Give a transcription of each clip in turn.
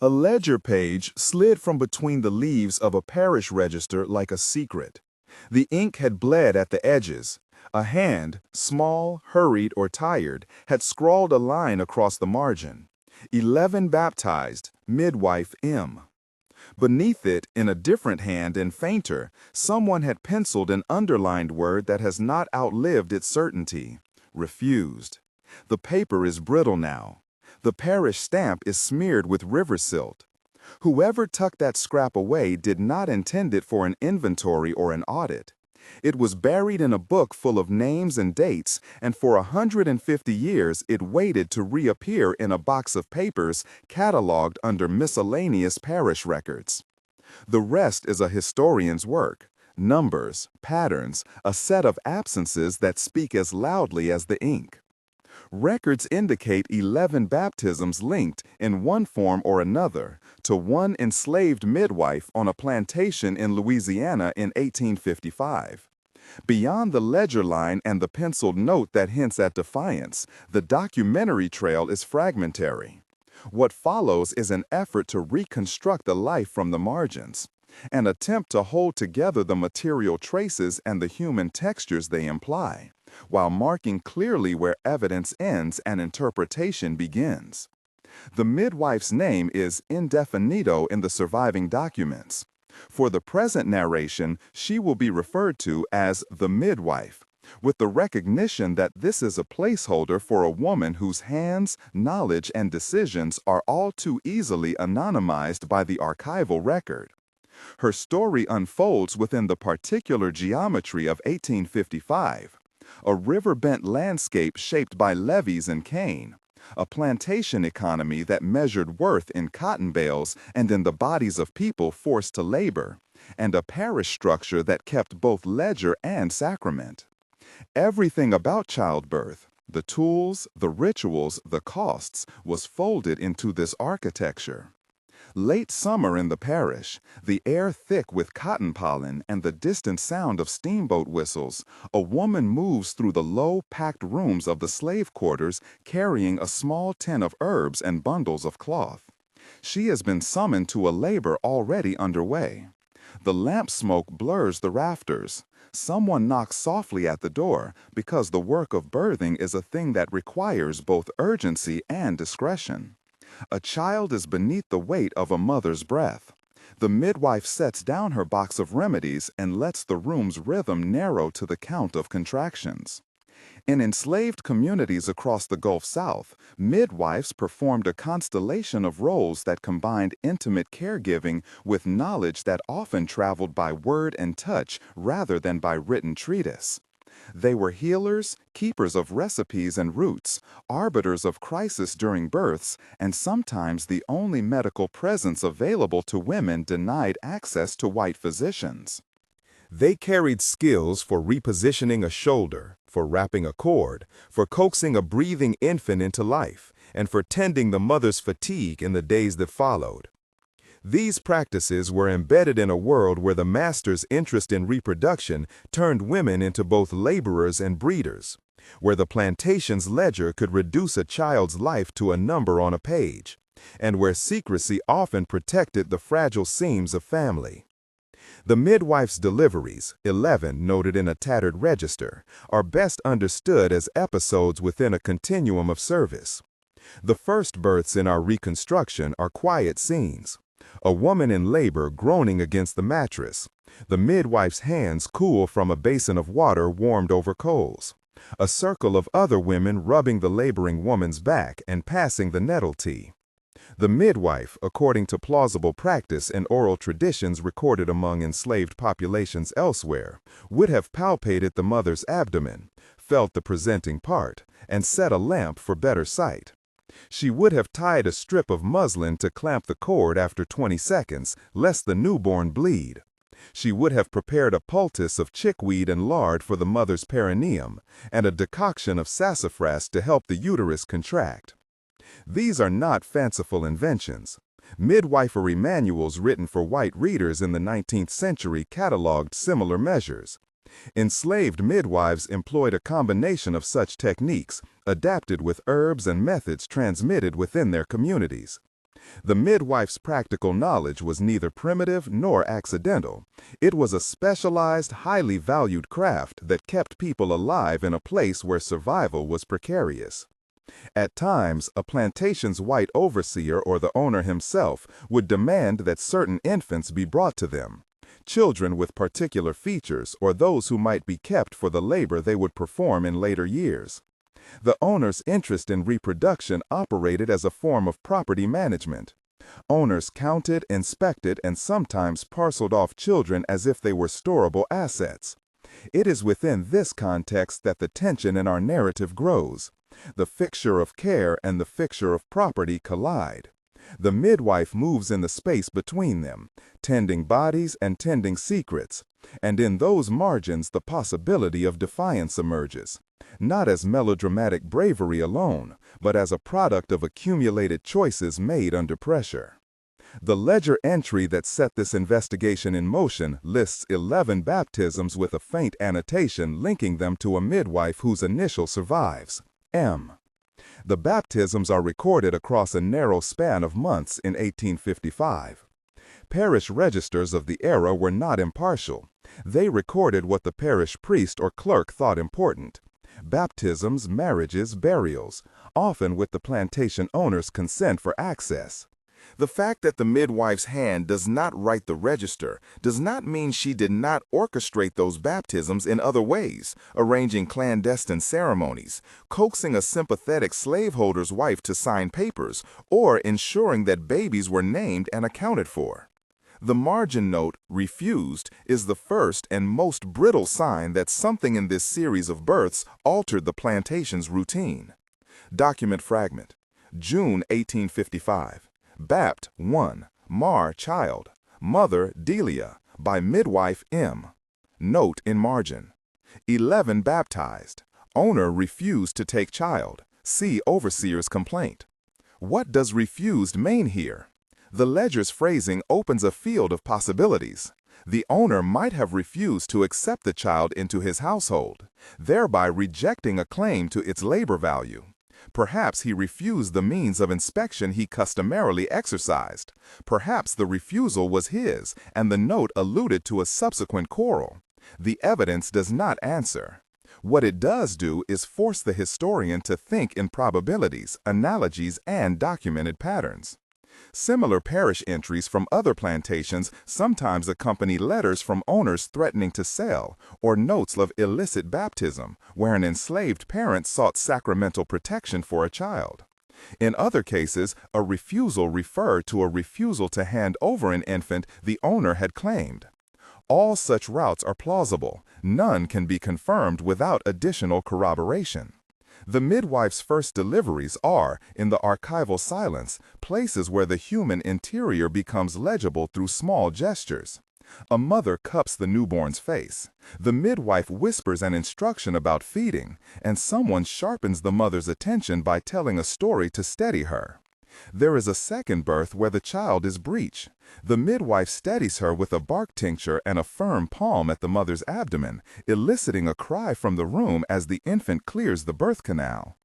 A ledger page slid from between the leaves of a parish register like a secret. The ink had bled at the edges. A hand, small, hurried, or tired, had scrawled a line across the margin. 11 baptized, midwife M. Beneath it, in a different hand and fainter, someone had penciled an underlined word that has not outlived its certainty. Refused. The paper is brittle now. The parish stamp is smeared with river silt. Whoever tucked that scrap away did not intend it for an inventory or an audit. It was buried in a book full of names and dates, and for 150 years it waited to reappear in a box of papers cataloged under miscellaneous parish records. The rest is a historian's work. Numbers, patterns, a set of absences that speak as loudly as the ink. Records indicate 11 baptisms linked, in one form or another, to one enslaved midwife on a plantation in Louisiana in 1855. Beyond the ledger line and the penciled note that hints at defiance, the documentary trail is fragmentary. What follows is an effort to reconstruct the life from the margins, an attempt to hold together the material traces and the human textures they imply, while marking clearly where evidence ends and interpretation begins. The midwife's name is indefinito in the surviving documents. For the present narration, she will be referred to as the midwife, with the recognition that this is a placeholder for a woman whose hands, knowledge, and decisions are all too easily anonymized by the archival record. Her story unfolds within the particular geometry of 1855, a river-bent landscape shaped by levees and cane, a plantation economy that measured worth in cotton bales and in the bodies of people forced to labor, and a parish structure that kept both ledger and sacrament. Everything about childbirth, the tools, the rituals, the costs, was folded into this architecture. Late summer in the parish, the air thick with cotton pollen and the distant sound of steamboat whistles, a woman moves through the low, packed rooms of the slave quarters carrying a small tin of herbs and bundles of cloth. She has been summoned to a labor already underway. The lamp smoke blurs the rafters. Someone knocks softly at the door because the work of birthing is a thing that requires both urgency and discretion. A child is beneath the weight of a mother's breath. The midwife sets down her box of remedies and lets the room's rhythm narrow to the count of contractions. In enslaved communities across the Gulf South, midwives performed a constellation of roles that combined intimate caregiving with knowledge that often traveled by word and touch rather than by written treatise. They were healers, keepers of recipes and roots, arbiters of crisis during births, and sometimes the only medical presence available to women denied access to white physicians. They carried skills for repositioning a shoulder, for wrapping a cord, for coaxing a breathing infant into life, and for tending the mother's fatigue in the days that followed. These practices were embedded in a world where the master's interest in reproduction turned women into both laborers and breeders, where the plantation's ledger could reduce a child's life to a number on a page, and where secrecy often protected the fragile seams of family. The midwife's deliveries, 11 noted in a tattered register, are best understood as episodes within a continuum of service. The first births in our reconstruction are quiet scenes. A woman in labor groaning against the mattress. The midwife's hands cool from a basin of water warmed over coals. A circle of other women rubbing the laboring woman's back and passing the nettle tea. The midwife, according to plausible practice and oral traditions recorded among enslaved populations elsewhere, would have palpated the mother's abdomen, felt the presenting part, and set a lamp for better sight. She would have tied a strip of muslin to clamp the cord after 20 seconds, lest the newborn bleed. She would have prepared a poultice of chickweed and lard for the mother's perineum, and a decoction of sassafras to help the uterus contract. These are not fanciful inventions. Midwifery manuals written for white readers in the 19th century cataloged similar measures. Enslaved midwives employed a combination of such techniques, adapted with herbs and methods transmitted within their communities. The midwife's practical knowledge was neither primitive nor accidental. It was a specialized, highly valued craft that kept people alive in a place where survival was precarious. At times, a plantation's white overseer or the owner himself would demand that certain infants be brought to them, children with particular features or those who might be kept for the labor they would perform in later years. The owner's interest in reproduction operated as a form of property management. Owners counted, inspected, and sometimes parceled off children as if they were storable assets. It is within this context that the tension in our narrative grows. The fixture of care and the fixture of property collide. The midwife moves in the space between them, tending bodies and tending secrets, and in those margins the possibility of defiance emerges, not as melodramatic bravery alone, but as a product of accumulated choices made under pressure. The ledger entry that set this investigation in motion lists 11 baptisms with a faint annotation linking them to a midwife whose initial survives, M. The baptisms are recorded across a narrow span of months in 1855. Parish registers of the era were not impartial. They recorded what the parish priest or clerk thought important: baptisms, marriages, burials, often with the plantation owner's consent for access. The fact that the midwife's hand does not write the register does not mean she did not orchestrate those baptisms in other ways, arranging clandestine ceremonies, coaxing a sympathetic slaveholder's wife to sign papers, or ensuring that babies were named and accounted for. The margin note, refused, is the first and most brittle sign that something in this series of births altered the plantation's routine. Document fragment. June 1855. Bapt 1. Mar child. Mother Delia. By midwife M. Note in margin. 11 baptized. Owner refused to take child. See overseer's complaint. What does refused mean here? The ledger's phrasing opens a field of possibilities. The owner might have refused to accept the child into his household, thereby rejecting a claim to its labor value. Perhaps he refused the means of inspection he customarily exercised. Perhaps the refusal was his, and the note alluded to a subsequent quarrel. The evidence does not answer. What it does do is force the historian to think in probabilities, analogies, and documented patterns. Similar parish entries from other plantations sometimes accompany letters from owners threatening to sell, or notes of illicit baptism, where an enslaved parent sought sacramental protection for a child. In other cases, a refusal referred to a refusal to hand over an infant the owner had claimed. All such routes are plausible. None can be confirmed without additional corroboration. The midwife's first deliveries are, in the archival silence, places where the human interior becomes legible through small gestures. A mother cups the newborn's face. The midwife whispers an instruction about feeding, and someone sharpens the mother's attention by telling a story to steady her. There is a second birth where the child is breech. The midwife steadies her with a bark tincture and a firm palm at the mother's abdomen, eliciting a cry from the room as the infant clears the birth canal.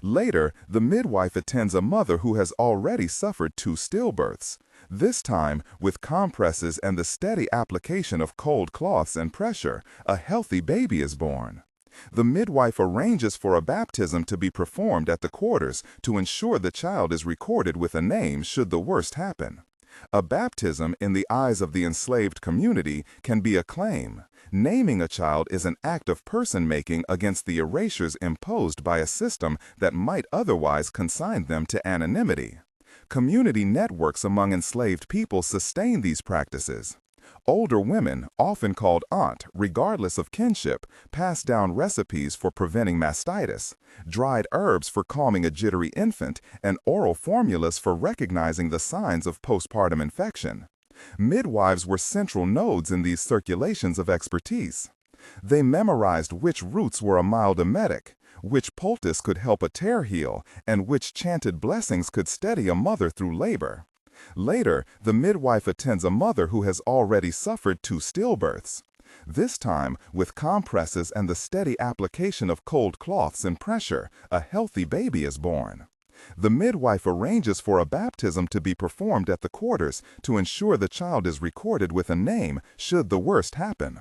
Later, the midwife attends a mother who has already suffered 2 stillbirths. This time, with compresses and the steady application of cold cloths and pressure, a healthy baby is born. The midwife arranges for a baptism to be performed at the quarters to ensure the child is recorded with a name should the worst happen. A baptism, in the eyes of the enslaved community, can be a claim. Naming a child is an act of person-making against the erasures imposed by a system that might otherwise consign them to anonymity. Community networks among enslaved people sustain these practices. Older women, often called aunt, regardless of kinship, pass down recipes for preventing mastitis, dried herbs for calming a jittery infant, and oral formulas for recognizing the signs of postpartum infection. Midwives were central nodes in these circulations of expertise. They memorized which roots were a mild emetic, which poultice could help a tear heal, and which chanted blessings could steady a mother through labor. Later, the midwife attends a mother who has already suffered 2 stillbirths. This time, with compresses and the steady application of cold cloths and pressure, a healthy baby is born. The midwife arranges for a baptism to be performed at the quarters to ensure the child is recorded with a name should the worst happen.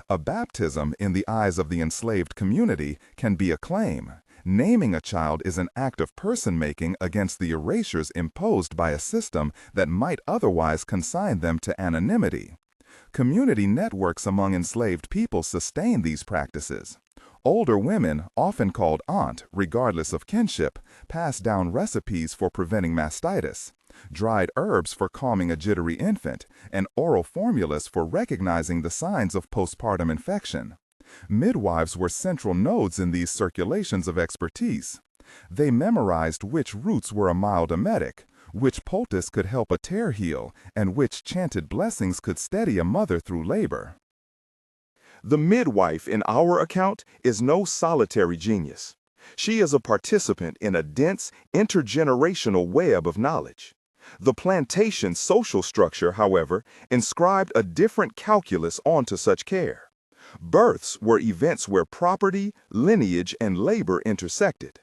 A baptism, in the eyes of the enslaved community, can be a claim. Naming a child is an act of person-making against the erasures imposed by a system that might otherwise consign them to anonymity. Community networks among enslaved people sustain these practices. Older women, often called aunt, regardless of kinship, pass down recipes for preventing mastitis, dried herbs for calming a jittery infant, and oral formulas for recognizing the signs of postpartum infection. Midwives were central nodes in these circulations of expertise. They memorized which roots were a mild emetic, which poultice could help a tear heal, and which chanted blessings could steady a mother through labor. The midwife in our account is no solitary genius. She is a participant in a dense, intergenerational web of knowledge. The plantation's social structure, however, inscribed a different calculus onto such care. Births were events where property, lineage, and labor intersected.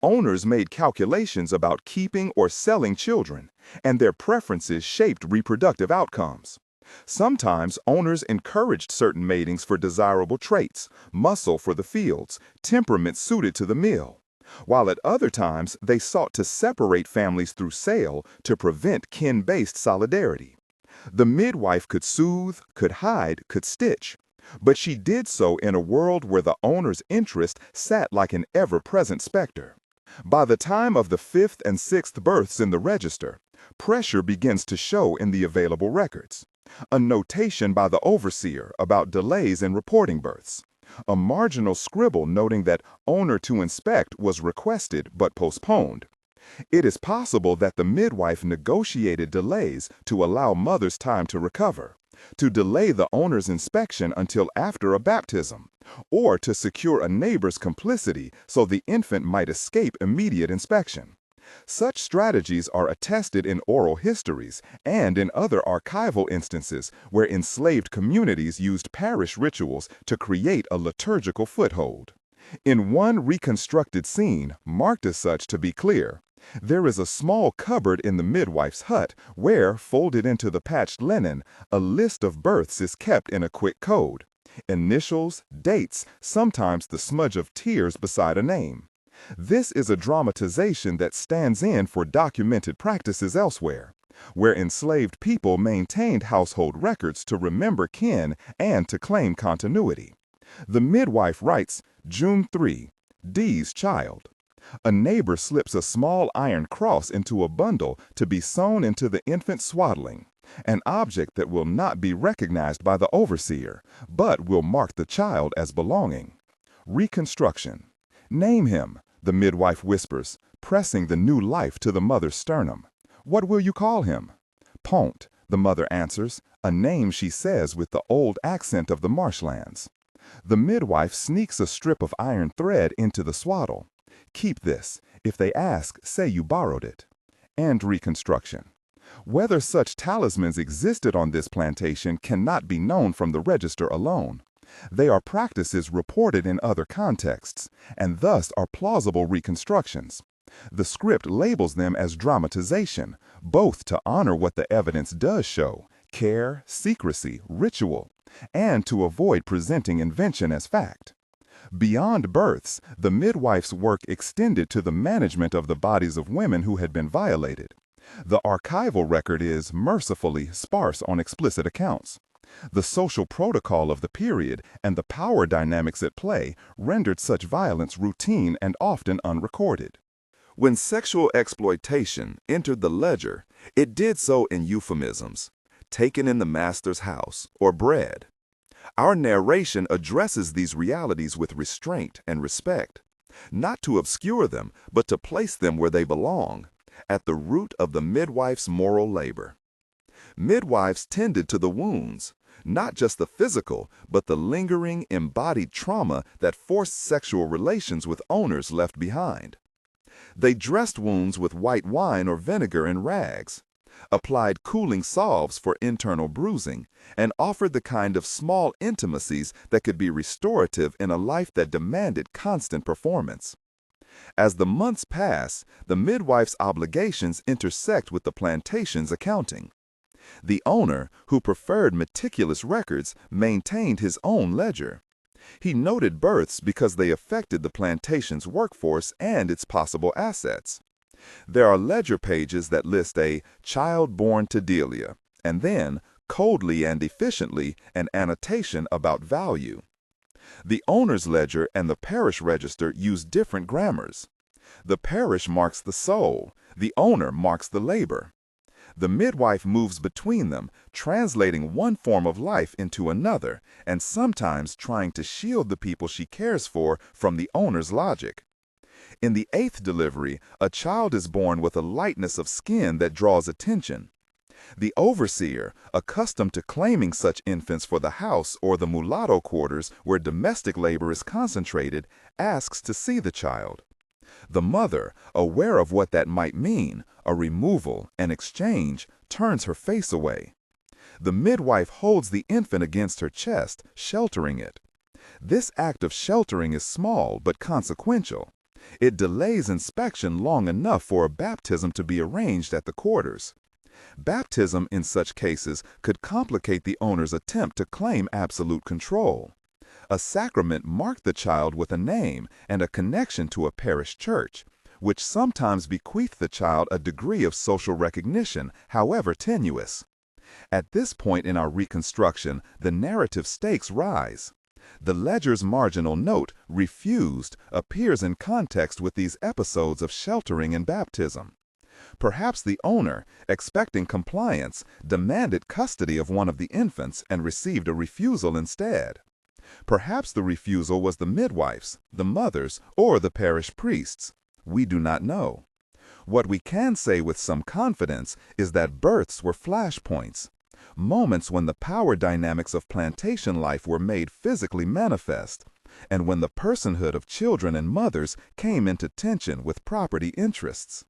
Owners made calculations about keeping or selling children, and their preferences shaped reproductive outcomes. Sometimes owners encouraged certain matings for desirable traits, muscle for the fields, temperament suited to the mill, while at other times they sought to separate families through sale to prevent kin-based solidarity. The midwife could soothe, could hide, could stitch, but she did so in a world where the owner's interest sat like an ever-present specter. By the time of the 5th and 6th births in the register, pressure begins to show in the available records. A notation by the overseer about delays in reporting births. A marginal scribble noting that owner to inspect was requested but postponed. It is possible that the midwife negotiated delays to allow mothers time to recover, to delay the owner's inspection until after a baptism, or to secure a neighbor's complicity so the infant might escape immediate inspection. Such strategies are attested in oral histories and in other archival instances where enslaved communities used parish rituals to create a liturgical foothold. In one reconstructed scene, marked as such to be clear, there is a small cupboard in the midwife's hut where, folded into the patched linen, a list of births is kept in a quick code. Initials, dates, sometimes the smudge of tears beside a name. This is a dramatization that stands in for documented practices elsewhere, where enslaved people maintained household records to remember kin and to claim continuity. The midwife writes, June 3, D's child. A neighbor slips a small iron cross into a bundle to be sewn into the infant's swaddling, an object that will not be recognized by the overseer, but will mark the child as belonging. Reconstruction. Name him, the midwife whispers, pressing the new life to the mother's sternum. What will you call him? Pont, the mother answers, a name she says with the old accent of the marshlands. The midwife sneaks a strip of iron thread into the swaddle. Keep this. If they ask, say you borrowed it. And reconstruction. Whether such talismans existed on this plantation cannot be known from the register alone. They are practices reported in other contexts, and thus are plausible reconstructions. The script labels them as dramatization, both to honor what the evidence does show, care, secrecy, ritual, and to avoid presenting invention as fact. Beyond births, the midwife's work extended to the management of the bodies of women who had been violated. The archival record is, mercifully, sparse on explicit accounts. The social protocol of the period and the power dynamics at play rendered such violence routine and often unrecorded. When sexual exploitation entered the ledger, it did so in euphemisms, taken in the master's house, or bread. Our narration addresses these realities with restraint and respect, not to obscure them, but to place them where they belong, at the root of the midwife's moral labor. Midwives tended to the wounds, not just the physical, but the lingering, embodied trauma that forced sexual relations with owners left behind. They dressed wounds with white wine or vinegar and rags, applied cooling salves for internal bruising, and offered the kind of small intimacies that could be restorative in a life that demanded constant performance. As the months pass, the midwife's obligations intersect with the plantation's accounting. The owner, who preferred meticulous records, maintained his own ledger. He noted births because they affected the plantation's workforce and its possible assets. There are ledger pages that list a child born to Delia, and then, coldly and efficiently, an annotation about value. The owner's ledger and the parish register use different grammars. The parish marks the soul, the owner marks the labor. The midwife moves between them, translating one form of life into another, and sometimes trying to shield the people she cares for from the owner's logic. In the 8th delivery, a child is born with a lightness of skin that draws attention. The overseer, accustomed to claiming such infants for the house or the mulatto quarters where domestic labor is concentrated, asks to see the child. The mother, aware of what that might mean, a removal, an exchange, turns her face away. The midwife holds the infant against her chest, sheltering it. This act of sheltering is small but consequential. It delays inspection long enough for a baptism to be arranged at the quarters. Baptism in such cases could complicate the owner's attempt to claim absolute control. A sacrament marked the child with a name and a connection to a parish church, which sometimes bequeathed the child a degree of social recognition, however tenuous. At this point in our reconstruction, the narrative stakes rise. The ledger's marginal note, refused, appears in context with these episodes of sheltering and baptism. Perhaps the owner, expecting compliance, demanded custody of one of the infants and received a refusal instead. Perhaps the refusal was the midwife's, the mother's, or the parish priest's. We do not know. What we can say with some confidence is that births were flashpoints, moments when the power dynamics of plantation life were made physically manifest, and when the personhood of children and mothers came into tension with property interests.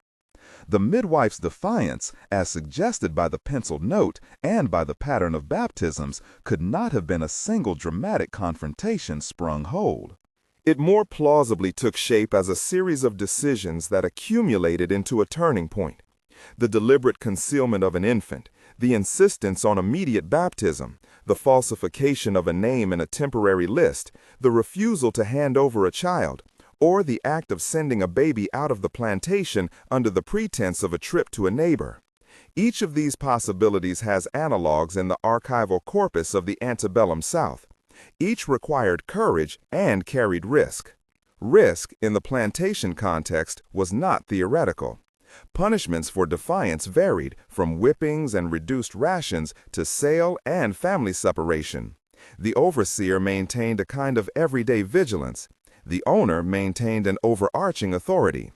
The midwife's defiance, as suggested by the penciled note and by the pattern of baptisms, could not have been a single dramatic confrontation sprung whole. It more plausibly took shape as a series of decisions that accumulated into a turning point. The deliberate concealment of an infant, the insistence on immediate baptism, the falsification of a name in a temporary list, the refusal to hand over a child, or the act of sending a baby out of the plantation under the pretense of a trip to a neighbor. Each of these possibilities has analogs in the archival corpus of the antebellum South. Each required courage and carried risk. Risk, in the plantation context, was not theoretical. Punishments for defiance varied, from whippings and reduced rations to sale and family separation. The overseer maintained a kind of everyday vigilance. The owner maintained an overarching authority.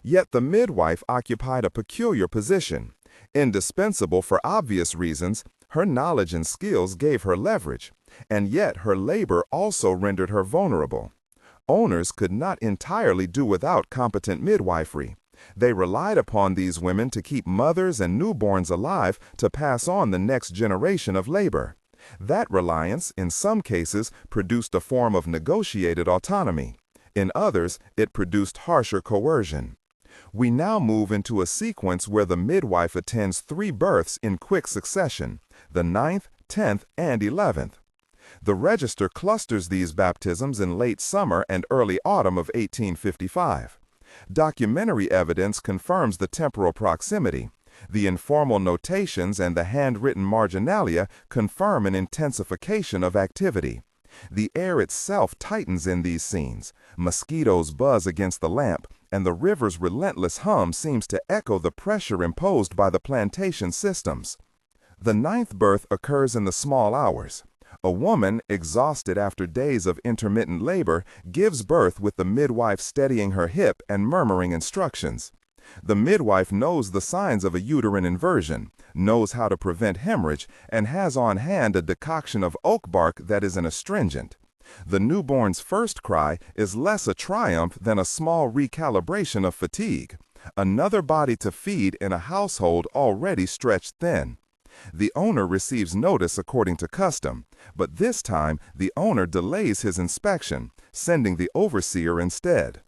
Yet the midwife occupied a peculiar position. Indispensable for obvious reasons, her knowledge and skills gave her leverage, and yet her labor also rendered her vulnerable. Owners could not entirely do without competent midwifery. They relied upon these women to keep mothers and newborns alive to pass on the next generation of labor. That reliance, in some cases, produced a form of negotiated autonomy. In others, it produced harsher coercion. We now move into a sequence where the midwife attends 3 births in quick succession, the 9th, 10th, and 11th. The register clusters these baptisms in late summer and early autumn of 1855. Documentary evidence confirms the temporal proximity. The informal notations and the handwritten marginalia confirm an intensification of activity. The air itself tightens in these scenes. Mosquitoes buzz against the lamp, and the river's relentless hum seems to echo the pressure imposed by the plantation systems. The 9th birth occurs in the small hours. A woman, exhausted after days of intermittent labor, gives birth with the midwife steadying her hip and murmuring instructions. The midwife knows the signs of a uterine inversion, knows how to prevent hemorrhage, and has on hand a decoction of oak bark that is an astringent. The newborn's first cry is less a triumph than a small recalibration of fatigue, another body to feed in a household already stretched thin. The owner receives notice according to custom, but this time the owner delays his inspection, sending the overseer instead.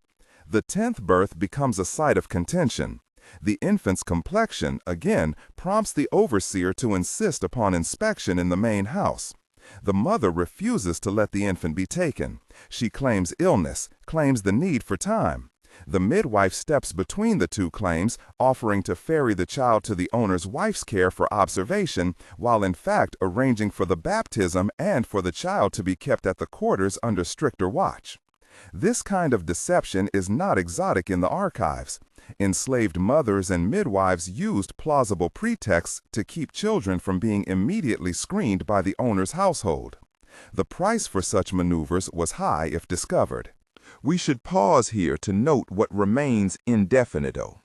The 10th birth becomes a site of contention. The infant's complexion, again, prompts the overseer to insist upon inspection in the main house. The mother refuses to let the infant be taken. She claims illness, claims the need for time. The midwife steps between the two claims, offering to ferry the child to the owner's wife's care for observation, while in fact arranging for the baptism and for the child to be kept at the quarters under stricter watch. This kind of deception is not exotic in the archives. Enslaved mothers and midwives used plausible pretexts to keep children from being immediately screened by the owner's household. The price for such maneuvers was high if discovered. We should pause here to note what remains indefinito.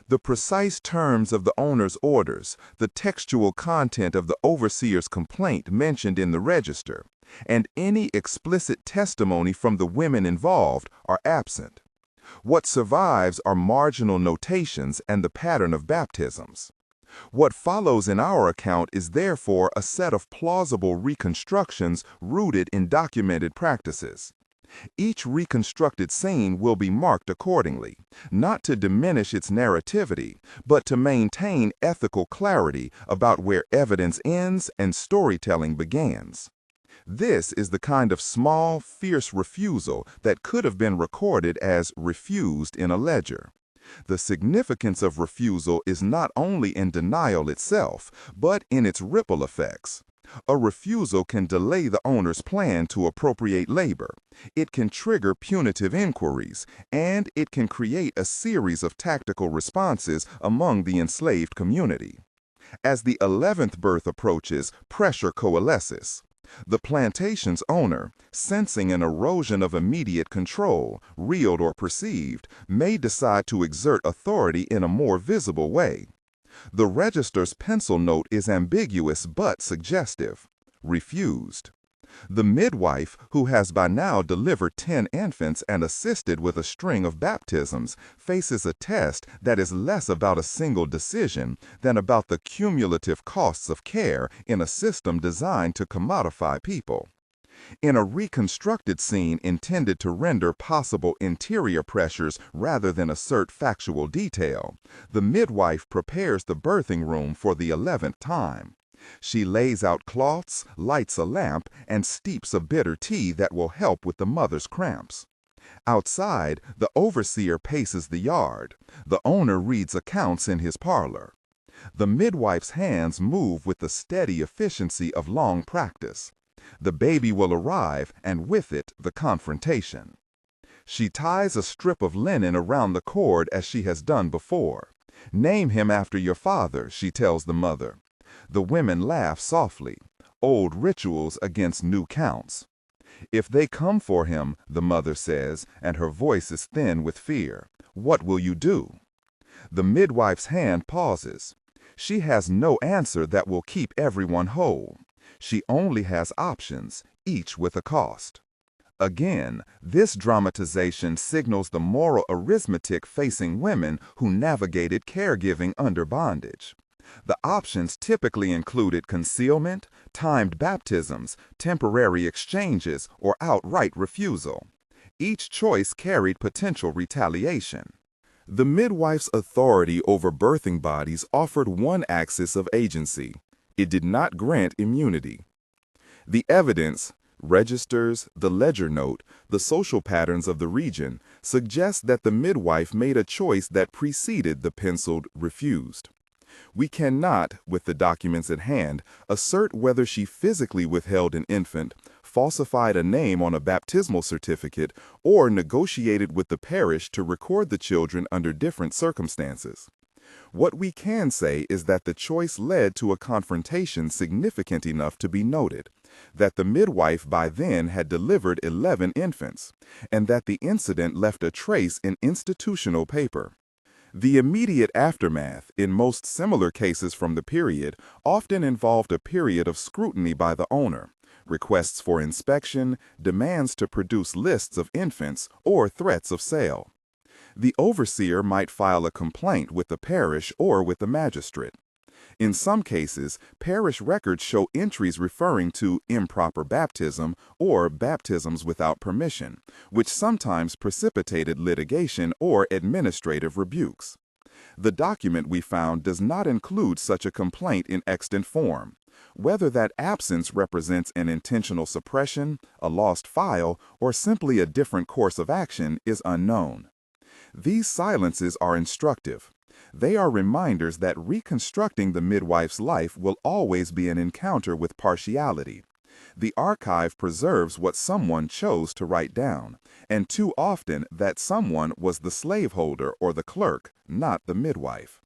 The precise terms of the owner's orders, the textual content of the overseer's complaint mentioned in the register, and any explicit testimony from the women involved are absent. What survives are marginal notations and the pattern of baptisms. What follows in our account is therefore a set of plausible reconstructions rooted in documented practices. Each reconstructed scene will be marked accordingly, not to diminish its narrativity, but to maintain ethical clarity about where evidence ends and storytelling begins. This is the kind of small, fierce refusal that could have been recorded as refused in a ledger. The significance of refusal is not only in denial itself, but in its ripple effects. A refusal can delay the owner's plan to appropriate labor. It can trigger punitive inquiries, and it can create a series of tactical responses among the enslaved community. As the 11th birth approaches, pressure coalesces. The plantation's owner, sensing an erosion of immediate control, real or perceived, may decide to exert authority in a more visible way. The register's pencil note is ambiguous but suggestive. Refused. The midwife, who has by now delivered 10 infants and assisted with a string of baptisms, faces a test that is less about a single decision than about the cumulative costs of care in a system designed to commodify people. In a reconstructed scene intended to render possible interior pressures rather than assert factual detail, the midwife prepares the birthing room for the 11th time. She lays out cloths, lights a lamp, and steeps a bitter tea that will help with the mother's cramps. Outside, the overseer paces the yard. The owner reads accounts in his parlor. The midwife's hands move with the steady efficiency of long practice. The baby will arrive, and with it, the confrontation. She ties a strip of linen around the cord as she has done before. "Name him after your father," she tells the mother. The women laugh softly. Old rituals against new counts. "If they come for him," the mother says, and her voice is thin with fear, "what will you do?" The midwife's hand pauses. She has no answer that will keep everyone whole. She only has options, each with a cost. Again, this dramatization signals the moral arithmetic facing women who navigated caregiving under bondage. The options typically included concealment, timed baptisms, temporary exchanges, or outright refusal. Each choice carried potential retaliation. The midwife's authority over birthing bodies offered one axis of agency. It did not grant immunity. The evidence, registers, the ledger note, the social patterns of the region, suggest that the midwife made a choice that preceded the penciled refused. We cannot, with the documents at hand, assert whether she physically withheld an infant, falsified a name on a baptismal certificate, or negotiated with the parish to record the children under different circumstances. What we can say is that the choice led to a confrontation significant enough to be noted, that the midwife by then had delivered 11 infants, and that the incident left a trace in institutional paper. The immediate aftermath, in most similar cases from the period, often involved a period of scrutiny by the owner, requests for inspection, demands to produce lists of infants, or threats of sale. The overseer might file a complaint with the parish or with the magistrate. In some cases, parish records show entries referring to improper baptism or baptisms without permission, which sometimes precipitated litigation or administrative rebukes. The document we found does not include such a complaint in extant form. Whether that absence represents an intentional suppression, a lost file, or simply a different course of action is unknown. These silences are instructive. They are reminders that reconstructing the midwife's life will always be an encounter with partiality. The archive preserves what someone chose to write down, and too often that someone was the slaveholder or the clerk, not the midwife.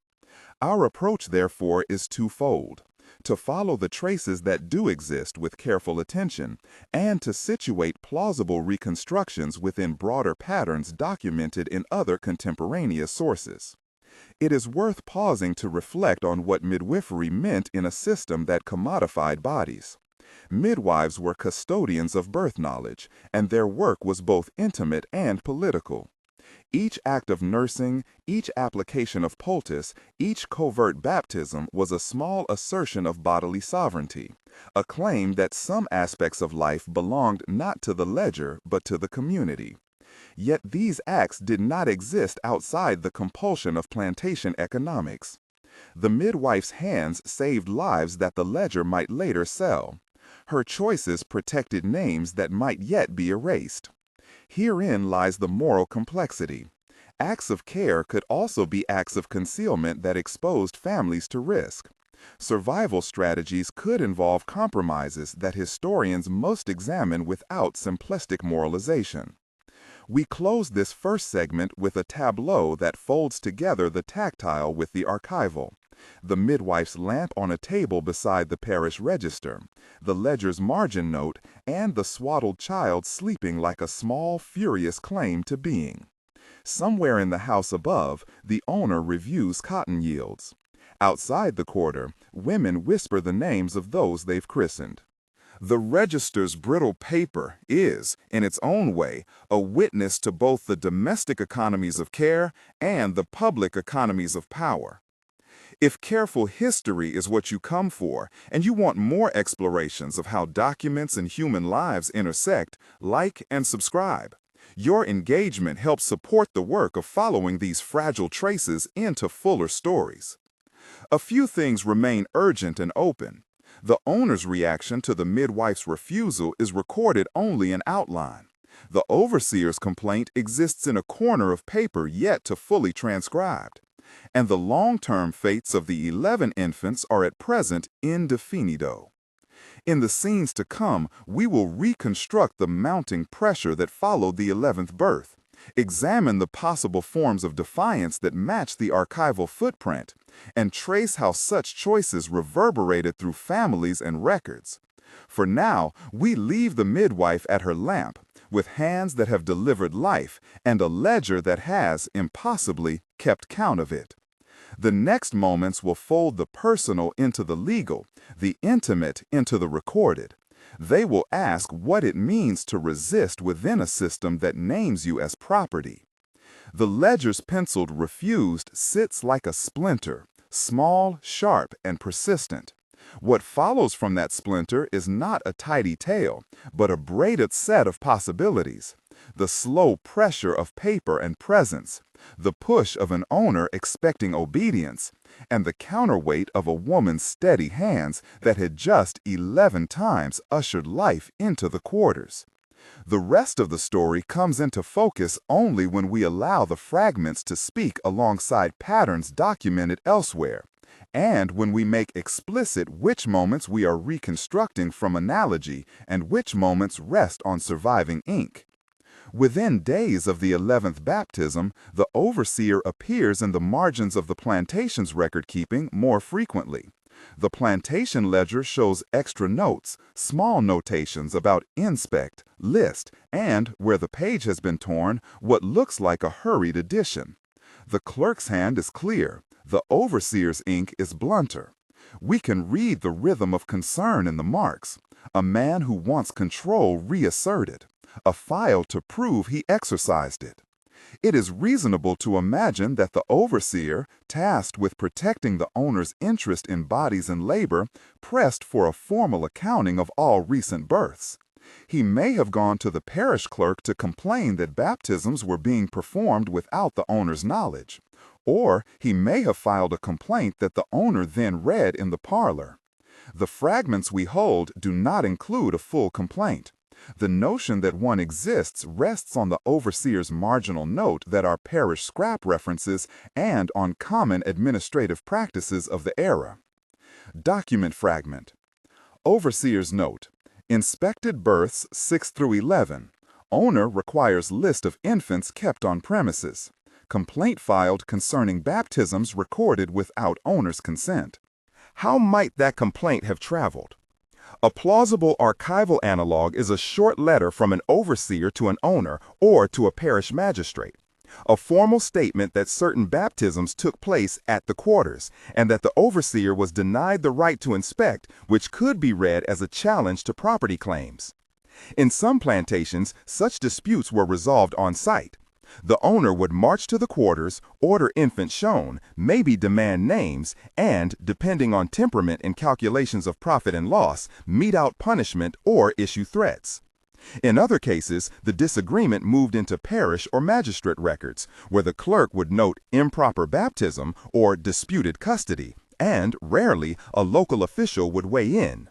Our approach, therefore, is twofold: to follow the traces that do exist with careful attention, and to situate plausible reconstructions within broader patterns documented in other contemporaneous sources. It is worth pausing to reflect on what midwifery meant in a system that commodified bodies. Midwives were custodians of birth knowledge, and their work was both intimate and political. Each act of nursing, each application of poultice, each covert baptism was a small assertion of bodily sovereignty, a claim that some aspects of life belonged not to the ledger but to the community. Yet these acts did not exist outside the compulsion of plantation economics. The midwife's hands saved lives that the ledger might later sell. Her choices protected names that might yet be erased. Herein lies the moral complexity. Acts of care could also be acts of concealment that exposed families to risk. Survival strategies could involve compromises that historians must examine without simplistic moralization. We close this first segment with a tableau that folds together the tactile with the archival. The midwife's lamp on a table beside the parish register, the ledger's margin note, and the swaddled child sleeping like a small, furious claim to being. Somewhere in the house above, the owner reviews cotton yields. Outside the quarter, women whisper the names of those they've christened. The register's brittle paper is, in its own way, a witness to both the domestic economies of care and the public economies of power. If careful history is what you come for, and you want more explorations of how documents and human lives intersect, like and subscribe. Your engagement helps support the work of following these fragile traces into fuller stories. A few things remain urgent and open. The owner's reaction to the midwife's refusal is recorded only in outline. The overseer's complaint exists in a corner of paper yet to fully transcribed. And the long-term fates of the 11 infants are at present indefinido. In the scenes to come, we will reconstruct the mounting pressure that followed the 11th birth, examine the possible forms of defiance that match the archival footprint, and trace how such choices reverberated through families and records. For now, we leave the midwife at her lamp, with hands that have delivered life and a ledger that has, impossibly, kept count of it. The next moments will fold the personal into the legal, the intimate into the recorded. They will ask what it means to resist within a system that names you as property. The ledger's penciled refused sits like a splinter, small, sharp, and persistent. What follows from that splinter is not a tidy tale, but a braided set of possibilities. The slow pressure of paper and presence, the push of an owner expecting obedience, and the counterweight of a woman's steady hands that had just 11 times ushered life into the quarters. The rest of the story comes into focus only when we allow the fragments to speak alongside patterns documented elsewhere, and when we make explicit which moments we are reconstructing from analogy and which moments rest on surviving ink. Within days of the 11th baptism, the overseer appears in the margins of the plantation's record-keeping more frequently. The plantation ledger shows extra notes, small notations about inspect, list, and, where the page has been torn, what looks like a hurried addition. The clerk's hand is clear. The overseer's ink is blunter. We can read the rhythm of concern in the marks. A man who wants control reasserted. A file to prove he exercised it. It is reasonable to imagine that the overseer, tasked with protecting the owner's interest in bodies and labor, pressed for a formal accounting of all recent births. He may have gone to the parish clerk to complain that baptisms were being performed without the owner's knowledge, or he may have filed a complaint that the owner then read in the parlor. The fragments we hold do not include a full complaint. The notion that one exists rests on the overseer's marginal note that are parish scrap references and on common administrative practices of the era. Document fragment. Overseer's note. Inspected births 6 through 11. Owner requires list of infants kept on premises. Complaint filed concerning baptisms recorded without owner's consent. How might that complaint have traveled? A plausible archival analog is a short letter from an overseer to an owner or to a parish magistrate. A formal statement that certain baptisms took place at the quarters and that the overseer was denied the right to inspect, which could be read as a challenge to property claims. In some plantations, such disputes were resolved on site. The owner would march to the quarters, order infants shown, maybe demand names, and, depending on temperament and calculations of profit and loss, mete out punishment or issue threats. In other cases, the disagreement moved into parish or magistrate records, where the clerk would note improper baptism or disputed custody, and, rarely, a local official would weigh in.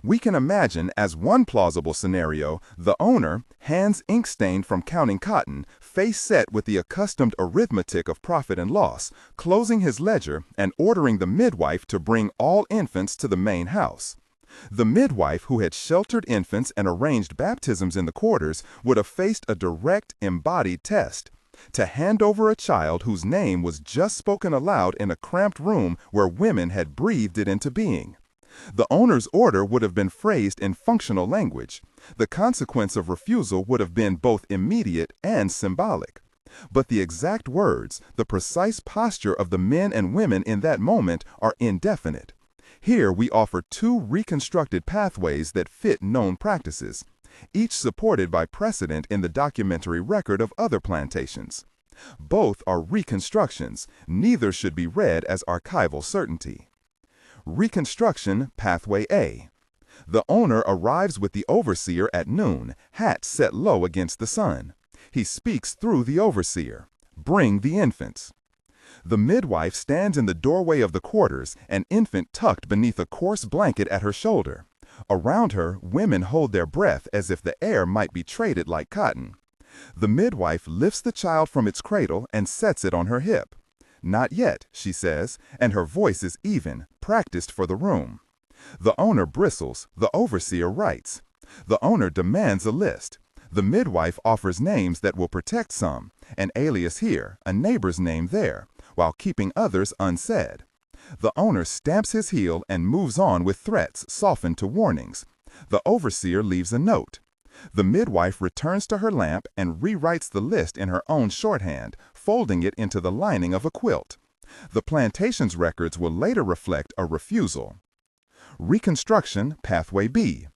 We can imagine, as one plausible scenario, the owner, hands ink-stained from counting cotton, face set with the accustomed arithmetic of profit and loss, closing his ledger and ordering the midwife to bring all infants to the main house. The midwife, who had sheltered infants and arranged baptisms in the quarters, would have faced a direct, embodied test. To hand over a child whose name was just spoken aloud in a cramped room where women had breathed it into being. The owner's order would have been phrased in functional language. The consequence of refusal would have been both immediate and symbolic. But the exact words, the precise posture of the men and women in that moment are indefinite. Here we offer two reconstructed pathways that fit known practices, each supported by precedent in the documentary record of other plantations. Both are reconstructions, neither should be read as archival certainty. Reconstruction Pathway A. The owner arrives with the overseer at noon, hat set low against the sun. He speaks through the overseer. Bring the infants. The midwife stands in the doorway of the quarters, an infant tucked beneath a coarse blanket at her shoulder. Around her, women hold their breath as if the air might be traded like cotton. The midwife lifts the child from its cradle and sets it on her hip. "Not yet," she says, and her voice is even, practiced for the room. The owner bristles, the overseer writes. The owner demands a list. The midwife offers names that will protect some, an alias here, a neighbor's name there, while keeping others unsaid. The owner stamps his heel and moves on with threats softened to warnings. The overseer leaves a note. The midwife returns to her lamp and rewrites the list in her own shorthand, folding it into the lining of a quilt. The plantation's records will later reflect a refusal. Reconstruction Pathway B.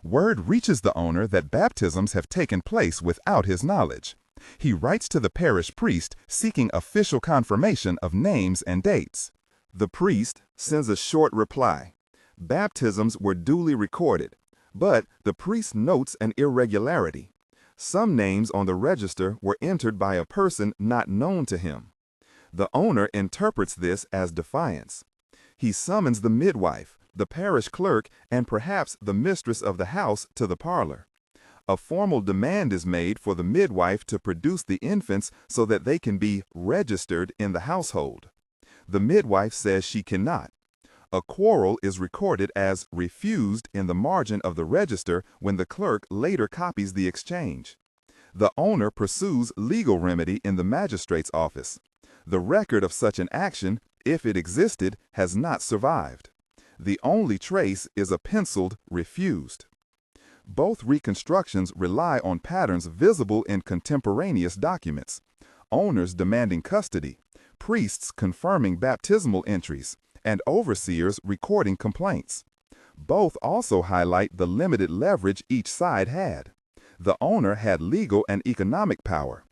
Word reaches the owner that baptisms have taken place without his knowledge. He writes to the parish priest seeking official confirmation of names and dates. The priest sends a short reply. Baptisms were duly recorded, but the priest notes an irregularity. Some names on the register were entered by a person not known to him. The owner interprets this as defiance. He summons the midwife, the parish clerk, and perhaps the mistress of the house to the parlor. A formal demand is made for the midwife to produce the infants so that they can be registered in the household. The midwife says she cannot. A quarrel is recorded as refused in the margin of the register when the clerk later copies the exchange. The owner pursues legal remedy in the magistrate's office. The record of such an action, if it existed, has not survived. The only trace is a penciled refused. Both reconstructions rely on patterns visible in contemporaneous documents. Owners demanding custody, priests confirming baptismal entries, and overseers recording complaints. Both also highlight the limited leverage each side had. The owner had legal and economic power.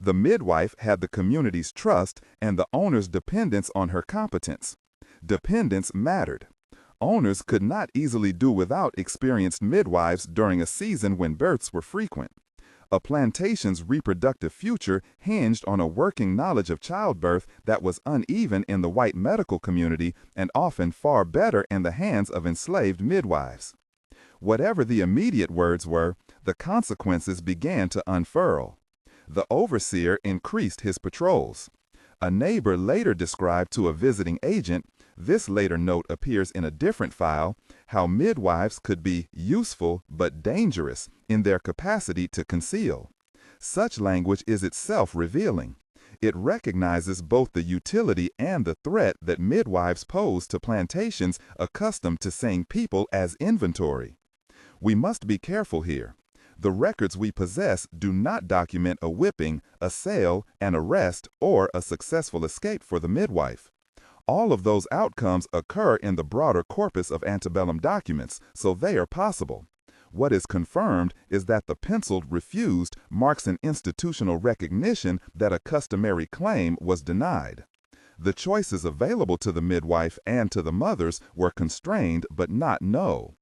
The midwife had the community's trust and the owner's dependence on her competence. Dependence mattered. Owners could not easily do without experienced midwives during a season when births were frequent. A plantation's reproductive future hinged on a working knowledge of childbirth that was uneven in the white medical community and often far better in the hands of enslaved midwives. Whatever the immediate words were, the consequences began to unfurl. The overseer increased his patrols. A neighbor later described to a visiting agent, this later note appears in a different file, how midwives could be useful but dangerous in their capacity to conceal. Such language is itself revealing. It recognizes both the utility and the threat that midwives pose to plantations accustomed to seeing people as inventory. We must be careful here. The records we possess do not document a whipping, a sale, an arrest, or a successful escape for the midwife. All of those outcomes occur in the broader corpus of antebellum documents, so they are possible. What is confirmed is that the penciled refused marks an institutional recognition that a customary claim was denied. The choices available to the midwife and to the mothers were constrained but not no.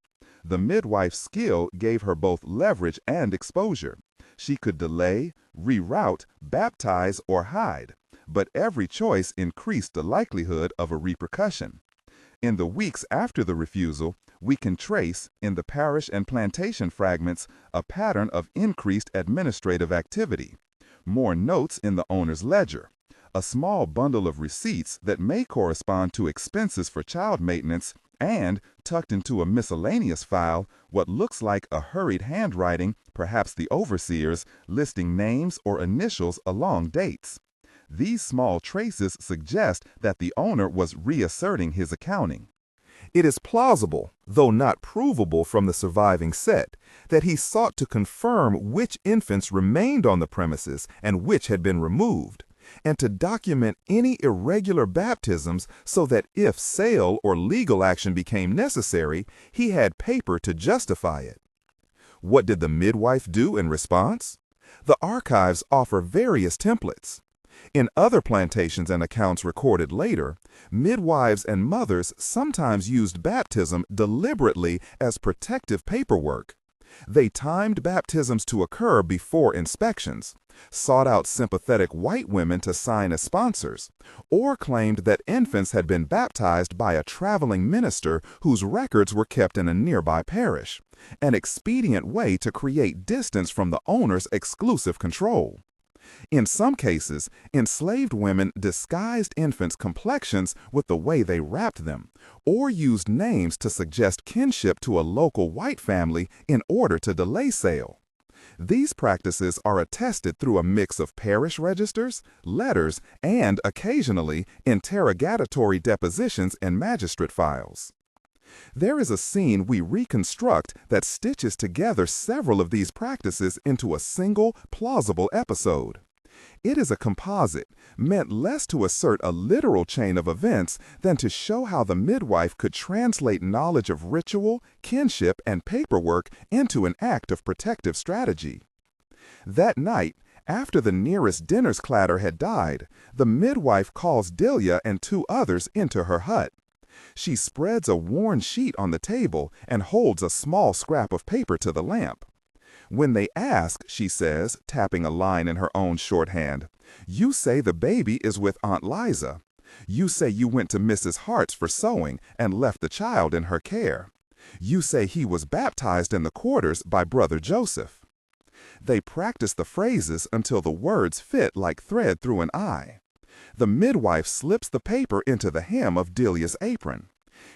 The midwife's skill gave her both leverage and exposure. She could delay, reroute, baptize, or hide, but every choice increased the likelihood of a repercussion. In the weeks after the refusal, we can trace, in the parish and plantation fragments, a pattern of increased administrative activity. More notes in the owner's ledger, a small bundle of receipts that may correspond to expenses for child maintenance, and, tucked into a miscellaneous file, what looks like a hurried handwriting, perhaps the overseer's, listing names or initials along dates. These small traces suggest that the owner was reasserting his accounting. It is plausible, though not provable from the surviving set, that he sought to confirm which infants remained on the premises and which had been removed, and to document any irregular baptisms so that if sale or legal action became necessary, he had paper to justify it. What did the midwife do in response? The archives offer various templates. In other plantations and accounts recorded later, midwives and mothers sometimes used baptism deliberately as protective paperwork. They timed baptisms to occur before inspections, sought out sympathetic white women to sign as sponsors, or claimed that infants had been baptized by a traveling minister whose records were kept in a nearby parish, an expedient way to create distance from the owner's exclusive control. In some cases, enslaved women disguised infants' complexions with the way they wrapped them, or used names to suggest kinship to a local white family in order to delay sale. These practices are attested through a mix of parish registers, letters, and, occasionally, interrogatory depositions in magistrate files. There is a scene we reconstruct that stitches together several of these practices into a single, plausible episode. It is a composite, meant less to assert a literal chain of events than to show how the midwife could translate knowledge of ritual, kinship, and paperwork into an act of protective strategy. That night, after the nearest dinner's clatter had died, the midwife calls Delia and two others into her hut. She spreads a worn sheet on the table and holds a small scrap of paper to the lamp. When they ask, she says, tapping a line in her own shorthand, "You say the baby is with Aunt Liza. You say you went to Mrs. Hart's for sewing and left the child in her care. You say he was baptized in the quarters by Brother Joseph." They practice the phrases until the words fit like thread through an eye. The midwife slips the paper into the hem of Delia's apron.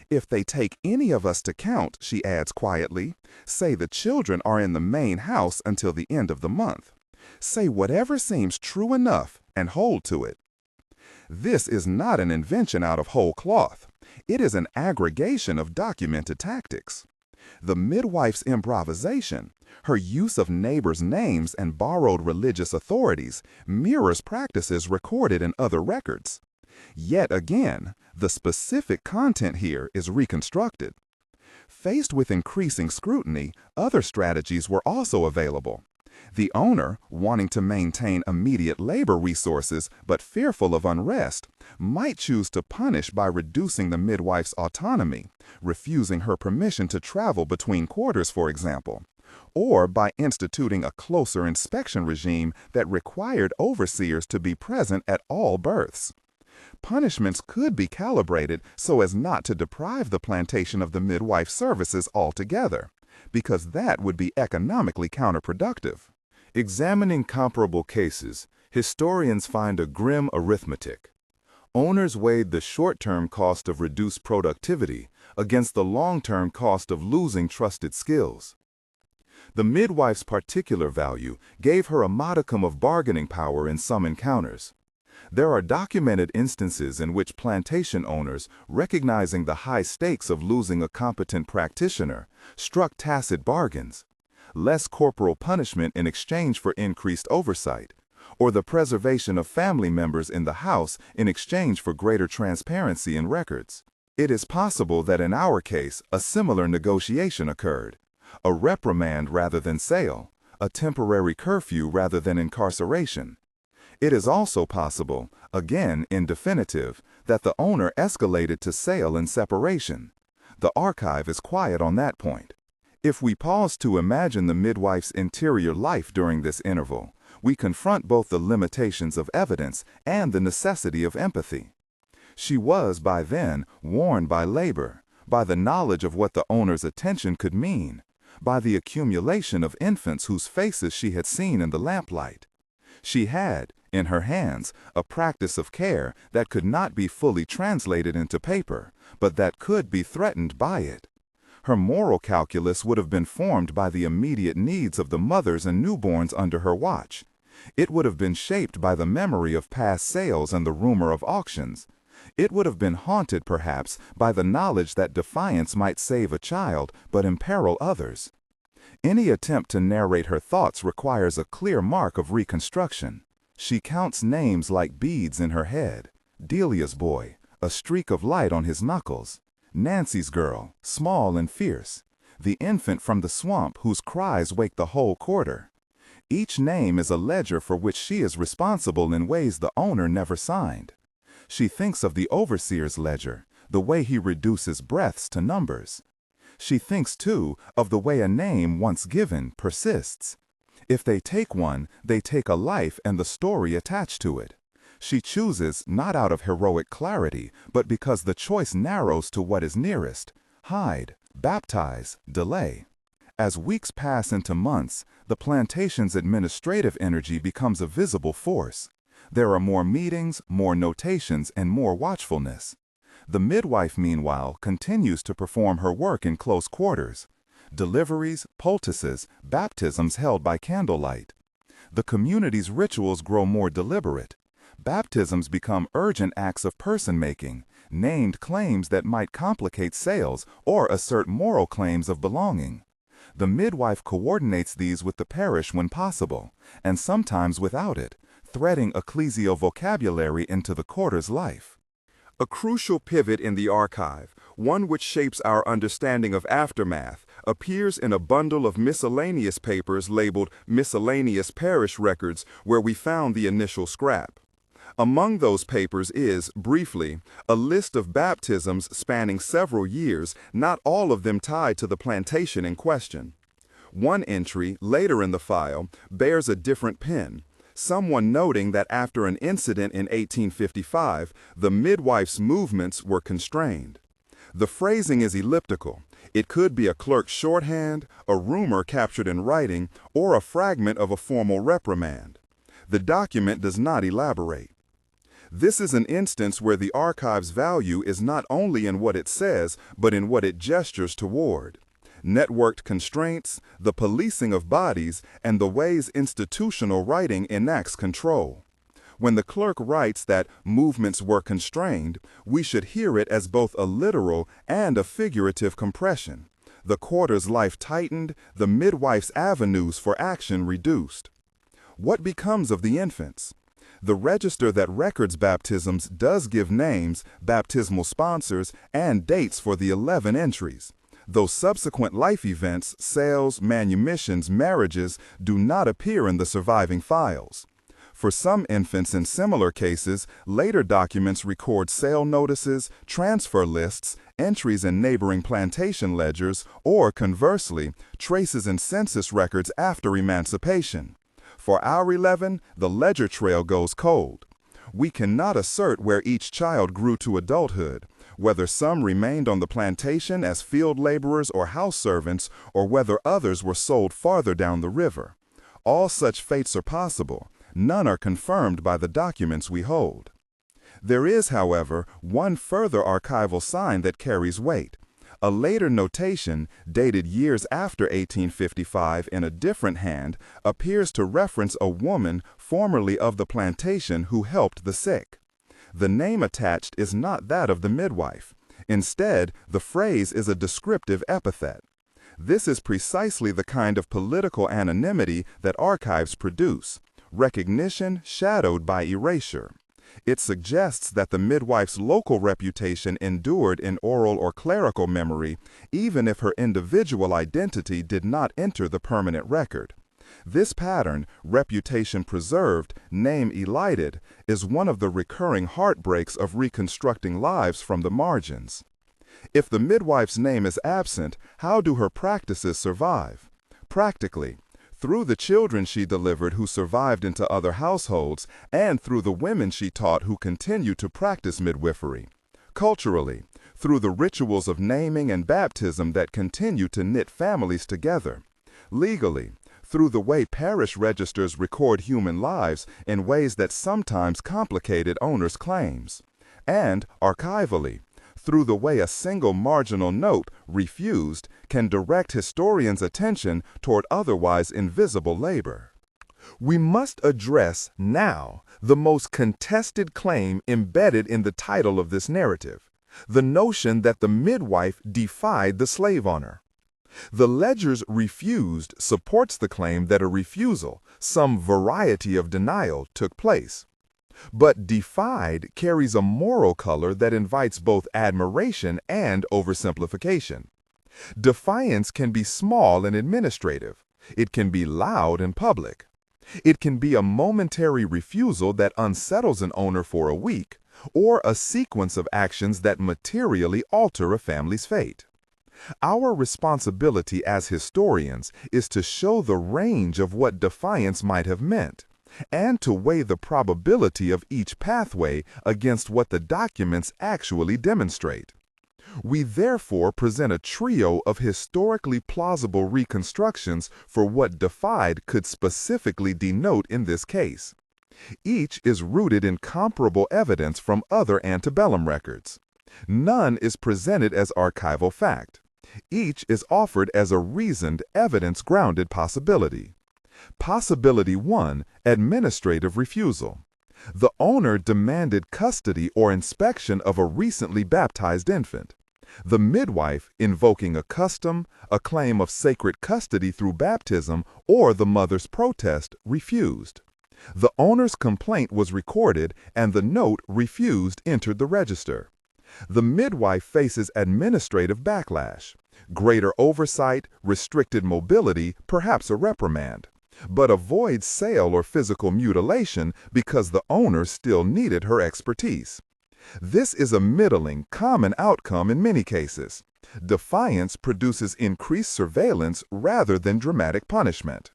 "If they take any of us to count," she adds quietly, "say the children are in the main house until the end of the month. Say whatever seems true enough and hold to it." This is not an invention out of whole cloth. It is an aggregation of documented tactics. The midwife's improvisation, her use of neighbors' names and borrowed religious authorities, mirrors practices recorded in other records. Yet again, the specific content here is reconstructed. Faced with increasing scrutiny, other strategies were also available. The owner, wanting to maintain immediate labor resources but fearful of unrest, might choose to punish by reducing the midwife's autonomy, refusing her permission to travel between quarters, for example, or by instituting a closer inspection regime that required overseers to be present at all births. Punishments could be calibrated so as not to deprive the plantation of the midwife services altogether, because that would be economically counterproductive. Examining comparable cases, historians find a grim arithmetic. Owners weighed the short-term cost of reduced productivity against the long-term cost of losing trusted skills. The midwife's particular value gave her a modicum of bargaining power in some encounters. There are documented instances in which plantation owners, recognizing the high stakes of losing a competent practitioner, struck tacit bargains: less corporal punishment in exchange for increased oversight, or the preservation of family members in the house in exchange for greater transparency in records. It is possible that in our case, a similar negotiation occurred: a reprimand rather than sale, a temporary curfew rather than incarceration. It is also possible, again in definitive, that the owner escalated to sale and separation. The archive is quiet on that point. If we pause to imagine the midwife's interior life during this interval, we confront both the limitations of evidence and the necessity of empathy. She was, by then, worn by labor, by the knowledge of what the owner's attention could mean, by the accumulation of infants whose faces she had seen in the lamplight. She had, in her hands, a practice of care that could not be fully translated into paper, but that could be threatened by it. Her moral calculus would have been formed by the immediate needs of the mothers and newborns under her watch. It would have been shaped by the memory of past sales and the rumor of auctions. It would have been haunted, perhaps, by the knowledge that defiance might save a child but imperil others. Any attempt to narrate her thoughts requires a clear mark of reconstruction. She counts names like beads in her head: Delia's boy, a streak of light on his knuckles; Nancy's girl, small and fierce; the infant from the swamp whose cries wake the whole quarter. Each name is a ledger for which she is responsible in ways the owner never signed. She thinks of the overseer's ledger, the way he reduces breaths to numbers. She thinks, too, of the way a name once given persists. If they take one, they take a life and the story attached to it. She chooses not out of heroic clarity, but because the choice narrows to what is nearest: hide, baptize, delay. As weeks pass into months, the plantation's administrative energy becomes a visible force. There are more meetings, more notations, and more watchfulness. The midwife, meanwhile, continues to perform her work in close quarters: deliveries, poultices, baptisms held by candlelight. The community's rituals grow more deliberate. Baptisms become urgent acts of person-making, named claims that might complicate sales or assert moral claims of belonging. The midwife coordinates these with the parish when possible, and sometimes without it, threading ecclesial vocabulary into the quarter's life. A crucial pivot in the archive, one which shapes our understanding of aftermath, appears in a bundle of miscellaneous papers labeled Miscellaneous Parish Records, where we found the initial scrap. Among those papers is, briefly, a list of baptisms spanning several years, not all of them tied to the plantation in question. One entry, later in the file, bears a different pen, someone noting that after an incident in 1855, the midwife's movements were constrained. The phrasing is elliptical. It could be a clerk's shorthand, a rumor captured in writing, or a fragment of a formal reprimand. The document does not elaborate. This is an instance where the archive's value is not only in what it says, but in what it gestures toward: networked constraints, the policing of bodies, and the ways institutional writing enacts control. When the clerk writes that movements were constrained, we should hear it as both a literal and a figurative compression. The quarter's life tightened, the midwife's avenues for action reduced. What becomes of the infants? The register that records baptisms does give names, baptismal sponsors, and dates for the 11 entries. Those subsequent life events, sales, manumissions, marriages, do not appear in the surviving files. For some infants in similar cases, later documents record sale notices, transfer lists, entries in neighboring plantation ledgers, or conversely, traces in census records after emancipation. For our 11, the ledger trail goes cold. We cannot assert where each child grew to adulthood, whether some remained on the plantation as field laborers or house servants, or whether others were sold farther down the river. All such fates are possible. None are confirmed by the documents we hold. There is, however, one further archival sign that carries weight. A later notation, dated years after 1855 in a different hand, appears to reference a woman formerly of the plantation who helped the sick. The name attached is not that of the midwife. Instead, the phrase is a descriptive epithet. This is precisely the kind of political anonymity that archives produce. Recognition shadowed by erasure. It suggests that the midwife's local reputation endured in oral or clerical memory, even if her individual identity did not enter the permanent record. This pattern, reputation preserved, name elided, is one of the recurring heartbreaks of reconstructing lives from the margins. If the midwife's name is absent, how do her practices survive? Practically, through the children she delivered who survived into other households, and through the women she taught who continue to practice midwifery. Culturally, through the rituals of naming and baptism that continue to knit families together. Legally, through the way parish registers record human lives in ways that sometimes complicated owners' claims. And, archivally, through the way a single marginal note, refused, can direct historians' attention toward otherwise invisible labor. We must address now the most contested claim embedded in the title of this narrative, the notion that the midwife defied the slave owner. The ledger's refused supports the claim that a refusal, some variety of denial, took place. But defied carries a moral color that invites both admiration and oversimplification. Defiance can be small and administrative. It can be loud and public. It can be a momentary refusal that unsettles an owner for a week, or a sequence of actions that materially alter a family's fate. Our responsibility as historians is to show the range of what defiance might have meant, and to weigh the probability of each pathway against what the documents actually demonstrate. We therefore present a trio of historically plausible reconstructions for what defied could specifically denote in this case. Each is rooted in comparable evidence from other antebellum records. None is presented as archival fact. Each is offered as a reasoned, evidence-grounded possibility. Possibility 1, administrative refusal. The owner demanded custody or inspection of a recently baptized infant. The midwife, invoking a custom, a claim of sacred custody through baptism, or the mother's protest, refused. The owner's complaint was recorded and the note refused entered the register. The midwife faces administrative backlash, greater oversight, restricted mobility, perhaps a reprimand, but avoids sale or physical mutilation because the owner still needed her expertise. This is a middling, common outcome in many cases. Defiance produces increased surveillance rather than dramatic punishment.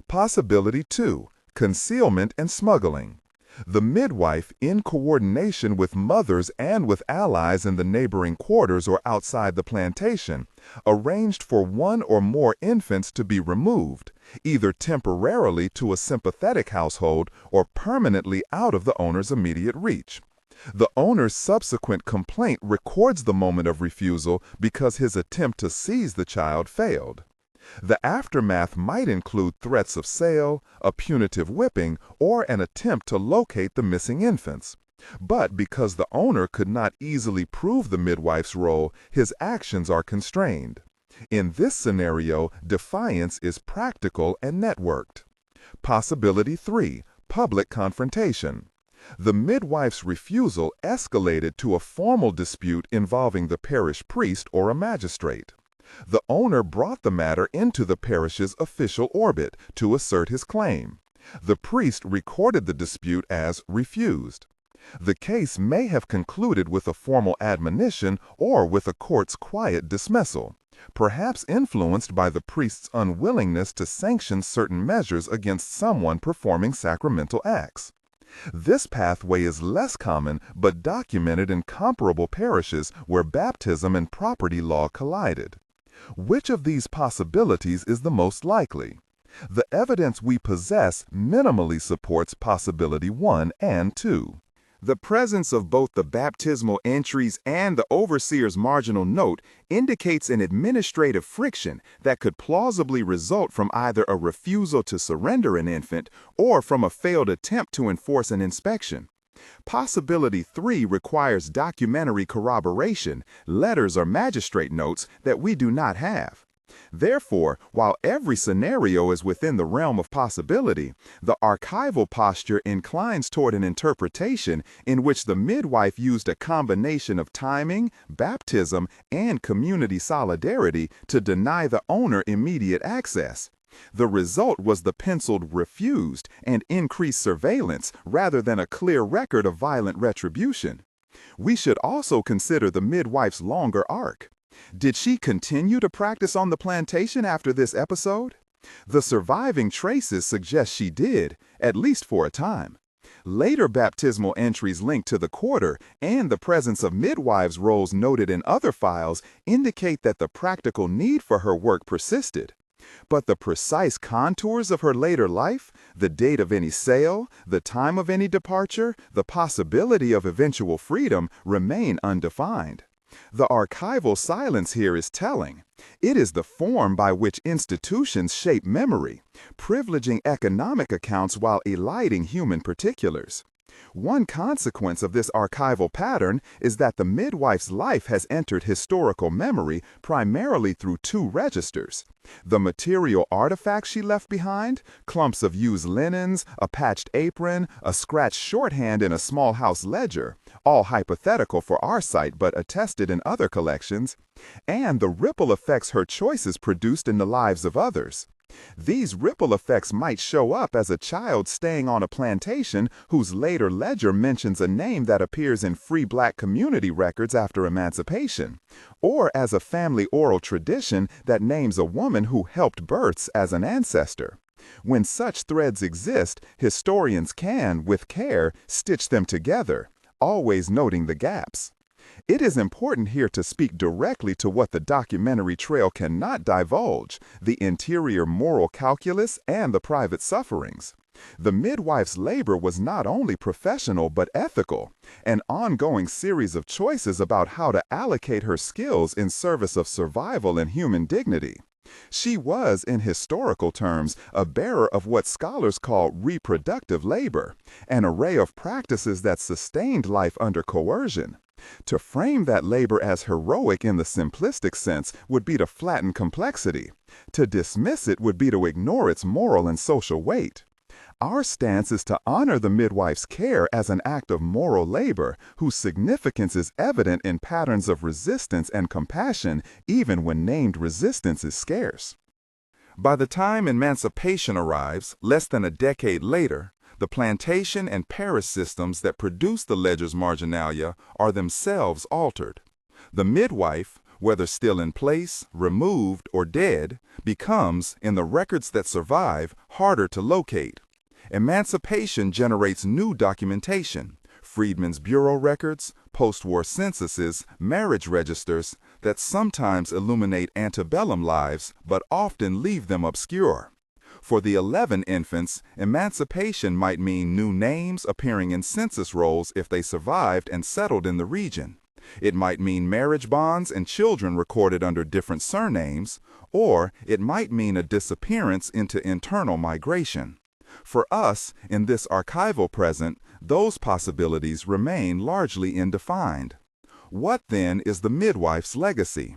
Possibility 2, concealment and smuggling. The midwife, in coordination with mothers and with allies in the neighboring quarters or outside the plantation, arranged for one or more infants to be removed, either temporarily to a sympathetic household or permanently out of the owner's immediate reach. The owner's subsequent complaint records the moment of refusal because his attempt to seize the child failed. The aftermath might include threats of sale, a punitive whipping, or an attempt to locate the missing infants. But because the owner could not easily prove the midwife's role, his actions are constrained. In this scenario, defiance is practical and networked. Possibility 3, public confrontation. The midwife's refusal escalated to a formal dispute involving the parish priest or a magistrate. The owner brought the matter into the parish's official orbit to assert his claim. The priest recorded the dispute as refused. The case may have concluded with a formal admonition or with a court's quiet dismissal, perhaps influenced by the priest's unwillingness to sanction certain measures against someone performing sacramental acts. This pathway is less common but documented in comparable parishes where baptism and property law collided. Which of these possibilities is the most likely? The evidence we possess minimally supports possibility 1 and 2. The presence of both the baptismal entries and the overseer's marginal note indicates an administrative friction that could plausibly result from either a refusal to surrender an infant or from a failed attempt to enforce an inspection. Possibility 3 requires documentary corroboration, letters or magistrate notes that we do not have. Therefore, while every scenario is within the realm of possibility, the archival posture inclines toward an interpretation in which the midwife used a combination of timing, baptism, and community solidarity to deny the owner immediate access. The result was the penciled refused and increased surveillance rather than a clear record of violent retribution. We should also consider the midwife's longer arc. Did she continue to practice on the plantation after this episode? The surviving traces suggest she did, at least for a time. Later baptismal entries linked to the quarter and the presence of midwives' roles noted in other files indicate that the practical need for her work persisted. But the precise contours of her later life, the date of any sale, the time of any departure, the possibility of eventual freedom remain undefined. The archival silence here is telling. It is the form by which institutions shape memory, privileging economic accounts while eliding human particulars. One consequence of this archival pattern is that the midwife's life has entered historical memory primarily through 2 registers. The material artifacts she left behind, clumps of used linens, a patched apron, a scratched shorthand in a small house ledger, all hypothetical for our site but attested in other collections, and the ripple effects her choices produced in the lives of others. These ripple effects might show up as a child staying on a plantation whose later ledger mentions a name that appears in free black community records after emancipation, or as a family oral tradition that names a woman who helped births as an ancestor. When such threads exist, historians can, with care, stitch them together, always noting the gaps. It is important here to speak directly to what the documentary trail cannot divulge, the interior moral calculus and the private sufferings. The midwife's labor was not only professional but ethical, an ongoing series of choices about how to allocate her skills in service of survival and human dignity. She was, in historical terms, a bearer of what scholars call reproductive labor, an array of practices that sustained life under coercion. To frame that labor as heroic in the simplistic sense would be to flatten complexity. To dismiss it would be to ignore its moral and social weight. Our stance is to honor the midwife's care as an act of moral labor whose significance is evident in patterns of resistance and compassion even when named resistance is scarce. By the time emancipation arrives, less than a decade later, the plantation and parish systems that produce the ledger's marginalia are themselves altered. The midwife, whether still in place, removed, or dead, becomes, in the records that survive, harder to locate. Emancipation generates new documentation, Freedmen's Bureau records, post-war censuses, marriage registers that sometimes illuminate antebellum lives but often leave them obscure. For the 11 infants, emancipation might mean new names appearing in census rolls if they survived and settled in the region. It might mean marriage bonds and children recorded under different surnames, or it might mean a disappearance into internal migration. For us, in this archival present, those possibilities remain largely undefined. What then is the midwife's legacy?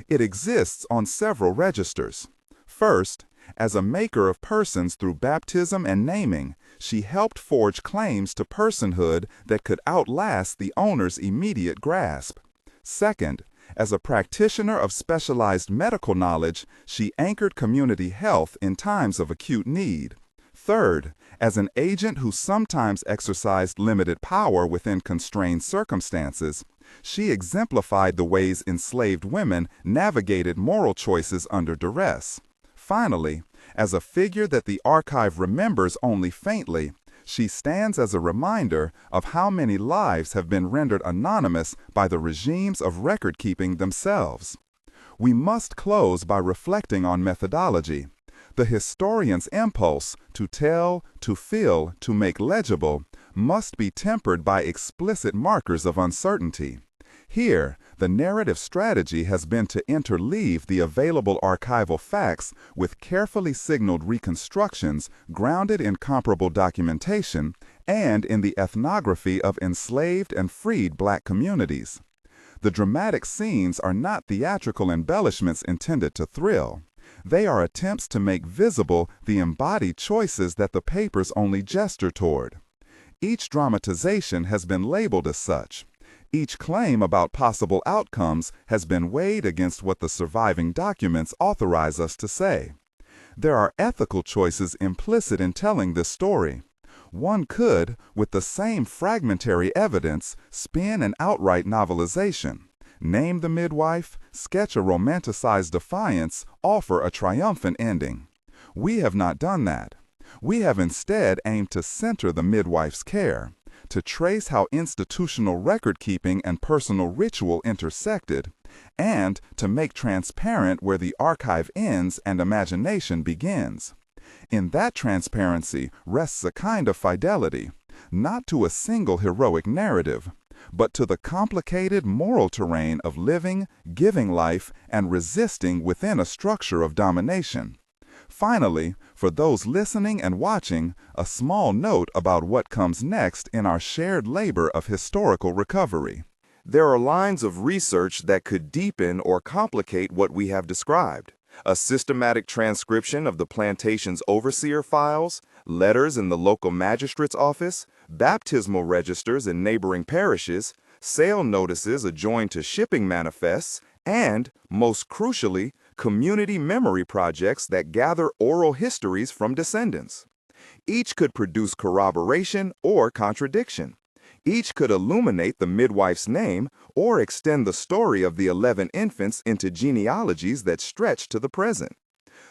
It exists on several registers. First, as a maker of persons through baptism and naming, she helped forge claims to personhood that could outlast the owner's immediate grasp. Second, As a practitioner of specialized medical knowledge, she anchored community health in times of acute need. Third, as an agent who sometimes exercised limited power within constrained circumstances, she exemplified the ways enslaved women navigated moral choices under duress. Finally, as a figure that the archive remembers only faintly, she stands as a reminder of how many lives have been rendered anonymous by the regimes of record-keeping themselves. We must close by reflecting on methodology. The historian's impulse to tell, to feel, to make legible must be tempered by explicit markers of uncertainty. Here, the narrative strategy has been to interleave the available archival facts with carefully signaled reconstructions grounded in comparable documentation and in the ethnography of enslaved and freed Black communities. The dramatic scenes are not theatrical embellishments intended to thrill. They are attempts to make visible the embodied choices that the papers only gesture toward. Each dramatization has been labeled as such. Each claim about possible outcomes has been weighed against what the surviving documents authorize us to say. There are ethical choices implicit in telling this story. One could, with the same fragmentary evidence, spin an outright novelization, name the midwife, sketch a romanticized defiance, offer a triumphant ending. We have not done that. We have instead aimed to center the midwife's care, to trace how institutional record-keeping and personal ritual intersected, and to make transparent where the archive ends and imagination begins. In that transparency rests a kind of fidelity, not to a single heroic narrative, but to the complicated moral terrain of living, giving life, and resisting within a structure of domination. Finally, for those listening and watching, a small note about what comes next in our shared labor of historical recovery. There are lines of research that could deepen or complicate what we have described. A systematic transcription of the plantation's overseer files, letters in the local magistrate's office, baptismal registers in neighboring parishes, sale notices adjoined to shipping manifests, and, most crucially, community memory projects that gather oral histories from descendants. Each could produce corroboration or contradiction. Each could illuminate the midwife's name or extend the story of the 11 infants into genealogies that stretch to the present.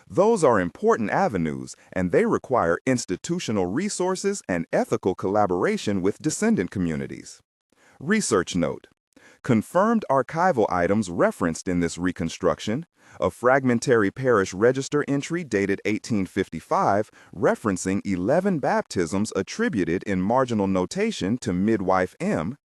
Those are important avenues, and they require institutional resources and ethical collaboration with descendant communities. Research note: confirmed archival items referenced in this reconstruction, a fragmentary parish register entry dated 1855 referencing 11 baptisms attributed in marginal notation to midwife M,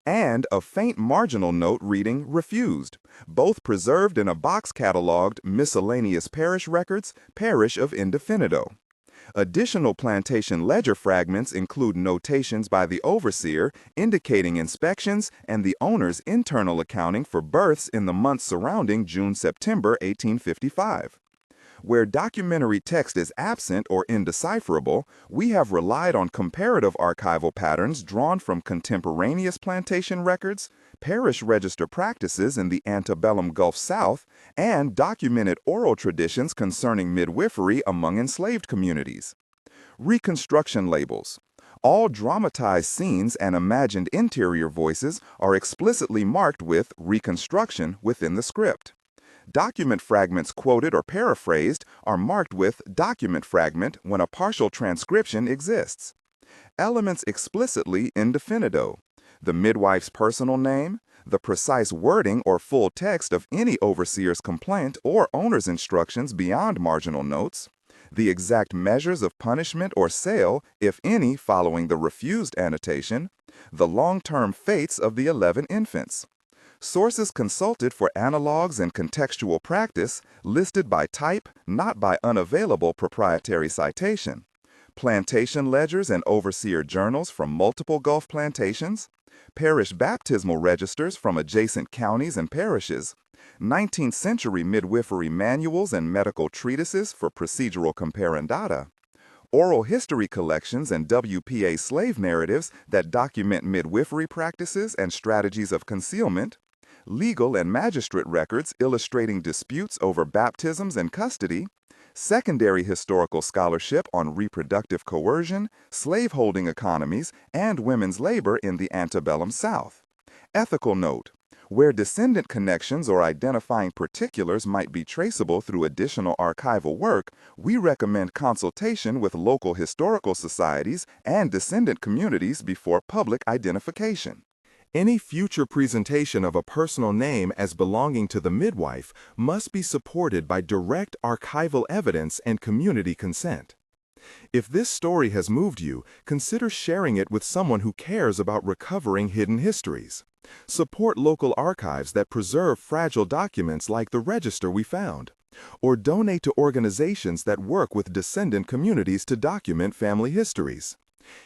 and a faint marginal note reading refused, both preserved in a box cataloged miscellaneous parish records, parish of Indefinito. Additional plantation ledger fragments include notations by the overseer indicating inspections and the owner's internal accounting for births in the months surrounding June-September 1855. Where documentary text is absent or indecipherable, we have relied on comparative archival patterns drawn from contemporaneous plantation records, parish register practices in the antebellum Gulf South, and documented oral traditions concerning midwifery among enslaved communities. Reconstruction labels. All dramatized scenes and imagined interior voices are explicitly marked with "reconstruction" within the script. Document fragments quoted or paraphrased are marked with "document fragment" when a partial transcription exists. Elements explicitly indefinito: the midwife's personal name, the precise wording or full text of any overseer's complaint or owner's instructions beyond marginal notes, the exact measures of punishment or sale, if any, following the refused annotation, the long-term fates of the 11 infants. Sources consulted for analogs and contextual practice listed by type, not by unavailable proprietary citation. Plantation ledgers and overseer journals from multiple Gulf plantations. Parish baptismal registers from adjacent counties and parishes. 19th century midwifery manuals and medical treatises for procedural comparandata. Oral history collections and WPA slave narratives that document midwifery practices and strategies of concealment. legal and magistrate records illustrating disputes over baptisms and custody, secondary historical scholarship on reproductive coercion, slaveholding economies, and women's labor in the antebellum South. Ethical note: where descendant connections or identifying particulars might be traceable through additional archival work, we recommend consultation with local historical societies and descendant communities before public identification. Any future presentation of a personal name as belonging to the midwife must be supported by direct archival evidence and community consent. If this story has moved you, consider sharing it with someone who cares about recovering hidden histories. Support local archives that preserve fragile documents like the register we found. Or donate to organizations that work with descendant communities to document family histories.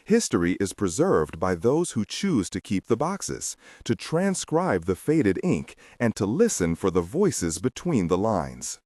History is preserved by those who choose to keep the boxes, to transcribe the faded ink, and to listen for the voices between the lines.